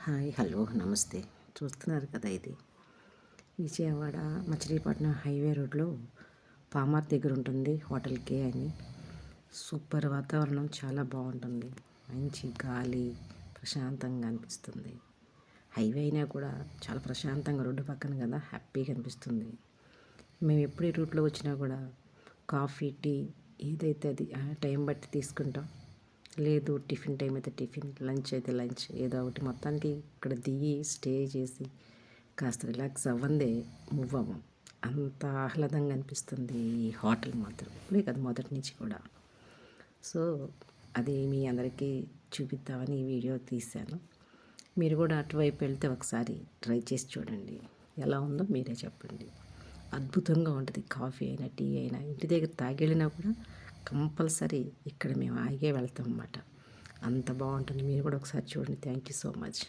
Hi hello నమస్తే. చూస్తున్నారు కదా, ఇది విజయవాడ మచిలీపట్నం హైవే రోడ్లో పామార్ దగ్గర ఉంటుంది హోటల్ కే అని. సూపర్ వాతావరణం, చాలా బాగుంటుంది. మంచి గాలి, ప్రశాంతంగా అనిపిస్తుంది. హైవే అయినా కూడా చాలా ప్రశాంతంగా రోడ్డు పక్కన కదా, హ్యాపీగా అనిపిస్తుంది. మేము ఎప్పుడు ఈ రూట్లో వచ్చినా కూడా కాఫీ, టీ ఏదైతే అది టైం బట్టి తీసుకుంటాం. లేదు టిఫిన్ టైం అయితే టిఫిన్, లంచ్ అయితే లంచ్, ఏదో ఒకటి మొత్తానికి ఇక్కడ దిగి స్టే చేసి కాస్త రిలాక్స్ అవ్వందే మూవ్ అవ్వం. అంత ఆహ్లాదంగా అనిపిస్తుంది ఈ హోటల్ మాత్రం. ఇప్పుడే కదా, మొదటి నుంచి కూడా. సో అది మీ అందరికీ చూపిద్దామని ఈ వీడియో తీశాను. మీరు కూడా అటువైపు వెళ్తే ఒకసారి ట్రై చేసి చూడండి. ఎలా ఉందో మీరే చెప్పండి. అద్భుతంగా ఉంటుంది. కాఫీ అయినా టీ అయినా ఇంటి దగ్గర తాగెళ్ళినా కూడా కంపల్సరీ ఇక్కడ మేము ఆగే వెళ్తాం అన్నమాట. అంత బాగుంటుంది. మీరు కూడా ఒకసారి చూడండి. Thank you so much.